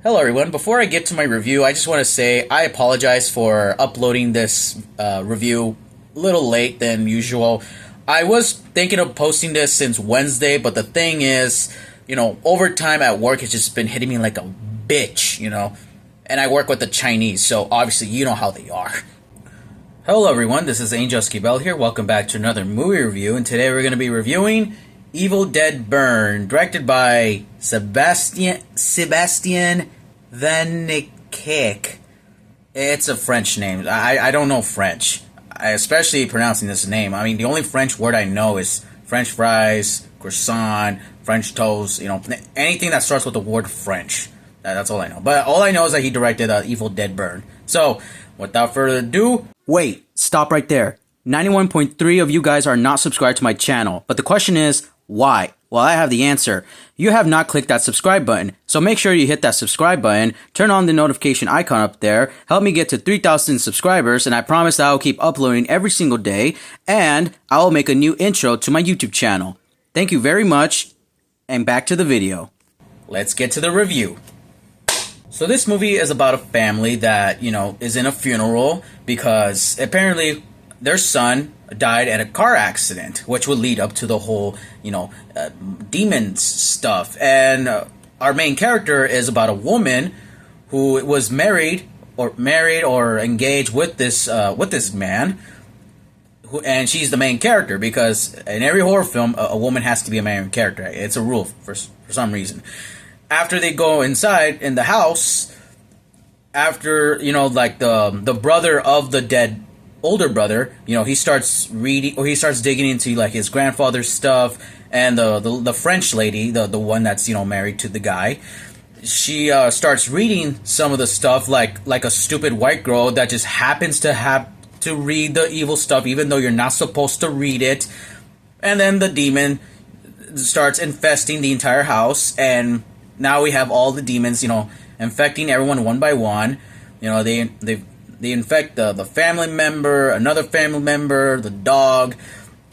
Hello, everyone. Before I get to my review, I just want to say I apologize for uploading this review a little late than usual. I was thinking of posting this since Wednesday, but the thing is, overtime at work has just been hitting me like a bitch. And I work with the Chinese, so obviously you know how they are. Hello, everyone. This is Angel Esquivel here. Welcome back to another movie review, and today we're going to be reviewing Evil Dead Burn, directed by Sebastian Vanicek. It's a French name. I don't know French, especially pronouncing this name. I mean, the only French word I know is French fries, croissant, French toast. Anything that starts with the word French. That's all I know. But all I know is that he directed Evil Dead Burn. So, without further ado, wait, stop right there. 91.3 of you guys are not subscribed to my channel, but the question is, why? Well, I have the answer. You have not clicked that subscribe button, so make sure you hit that subscribe button, turn on the notification icon up there, help me get to 3,000 subscribers, and I promise that I'll keep uploading every single day, and I'll make a new intro to my YouTube channel. Thank you very much, and back to the video. Let's get to the review. So this movie is about a family that, is in a funeral because apparently their son died at a car accident, which would lead up to the whole, demons stuff. And our main character is about a woman who was married or engaged with this man, and she's the main character because in every horror film, a woman has to be a main character. It's a rule for some reason. After they go inside in the house, after the brother of the dead older brother, he starts reading, or he starts digging into like his grandfather's stuff, and the French lady, the one that's married to the guy, she starts reading some of the stuff like a stupid white girl that just happens to have to read the evil stuff even though you're not supposed to read it. And then the demon starts infesting the entire house, and now we have all the demons infecting everyone one by one. They infect the family member, another family member, the dog,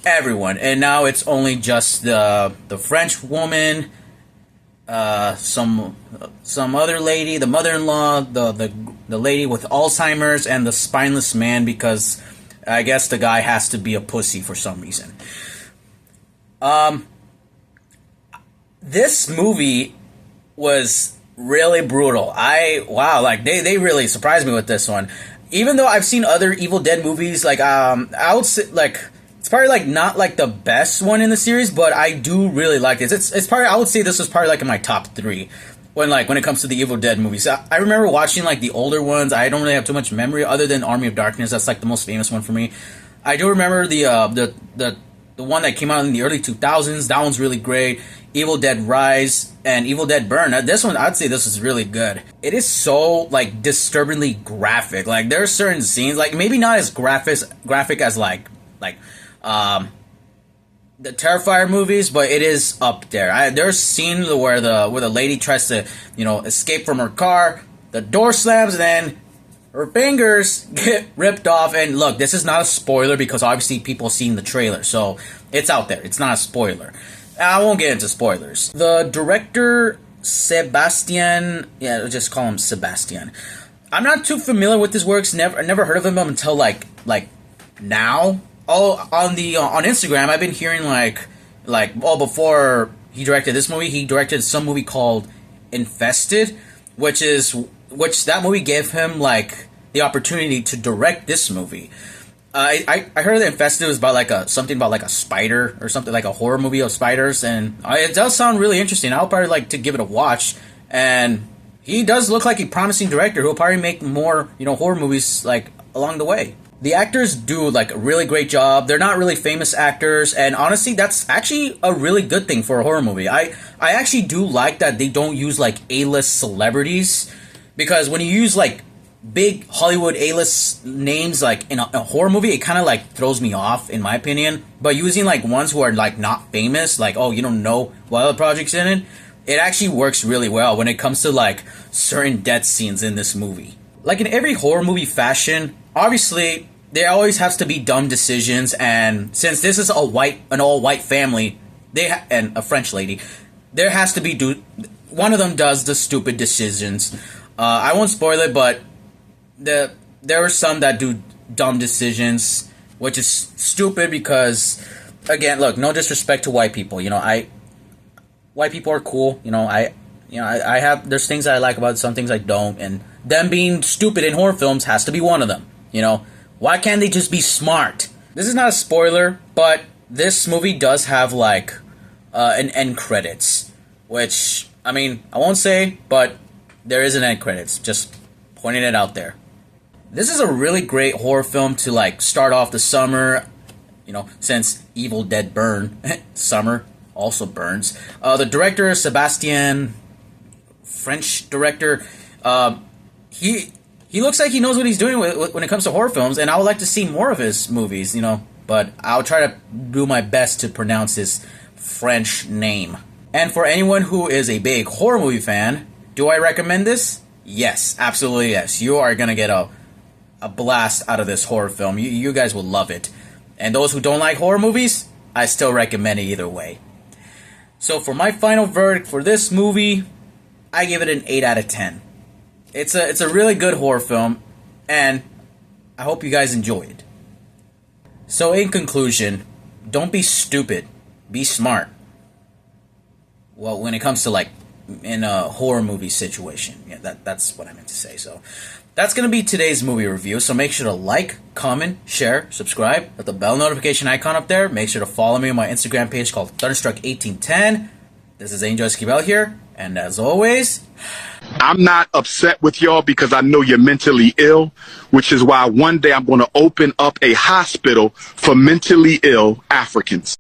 everyone. And now it's only just the French woman, some other lady, the mother-in-law, the lady with Alzheimer's, and the spineless man, because I guess the guy has to be a pussy for some reason. This movie was really brutal. They really surprised me with this one. Even though I've seen other Evil Dead movies, I would say, it's probably, not, the best one in the series, but I do really like this. It's probably, I would say this was probably, in my top 3 when it comes to the Evil Dead movies. I remember watching, the older ones. I don't really have too much memory other than Army of Darkness. That's, the most famous one for me. I do remember the one that came out in the early 2000s. That one's really great. Evil Dead Rise and Evil Dead Burn. This one, I'd say this is really good. It is so, disturbingly graphic. There are certain scenes, maybe not as graphic as, the Terrifier movies, but it is up there. There's scenes where the lady tries to, escape from her car, the door slams, and then her fingers get ripped off. And look, this is not a spoiler because obviously people seen the trailer, so it's out there. It's not a spoiler. I won't get into spoilers. The director, Sebastian, just call him Sebastian. I'm not too familiar with his works. Never heard of him until now. On Instagram, I've been hearing before he directed this movie, he directed some movie called Infested, which that movie gave him the opportunity to direct this movie. I heard that Infested was about something about a spider or something, a horror movie of spiders, and it does sound really interesting. I'll probably like to give it a watch. And he does look like a promising director who'll probably make more horror movies along the way. The actors do a really great job. They're not really famous actors, and honestly, that's actually a really good thing for a horror movie. I actually do like that they don't use A-list celebrities, because when you use big Hollywood A-list names in a horror movie, it kind of throws me off, in my opinion. But using ones who are not famous, you don't know what other projects in it, it actually works really well when it comes to certain death scenes in this movie. In every horror movie fashion, obviously there always has to be dumb decisions, and since this is an all white family, and a French lady, there has to be one of them does the stupid decisions. I won't spoil it, but there are some that do dumb decisions, which is stupid because, again, look, no disrespect to white people. White people are cool. I have, there's things I like about it, some things I don't, and them being stupid in horror films has to be one of them. Why can't they just be smart? This is not a spoiler, but this movie does have an end credits, which, I won't say, but there is an end credits. Just pointing it out there. This is a really great horror film to start off the summer. Since Evil Dead burn, summer also burns. The director, Sebastian, French director, he looks like he knows what he's doing when it comes to horror films, and I would like to see more of his movies, but I'll try to do my best to pronounce his French name. And for anyone who is a big horror movie fan, do I recommend this? Yes, absolutely yes. You are going to get a blast out of this horror film. You guys will love it. And those who don't like horror movies, I still recommend it either way. So for my final verdict for this movie, I give it an 8 out of 10. It's a really good horror film, and I hope you guys enjoy it. So in conclusion, don't be stupid, be smart. Well, when it comes to in a horror movie situation. Yeah, that's what I meant to say. So that's going to be today's movie review. So make sure to like, comment, share, subscribe. Hit the bell notification icon up there. Make sure to follow me on my Instagram page called Thunderstruck1810. This is Angel Esquivel here. And as always, I'm not upset with y'all because I know you're mentally ill, which is why one day I'm going to open up a hospital for mentally ill Africans.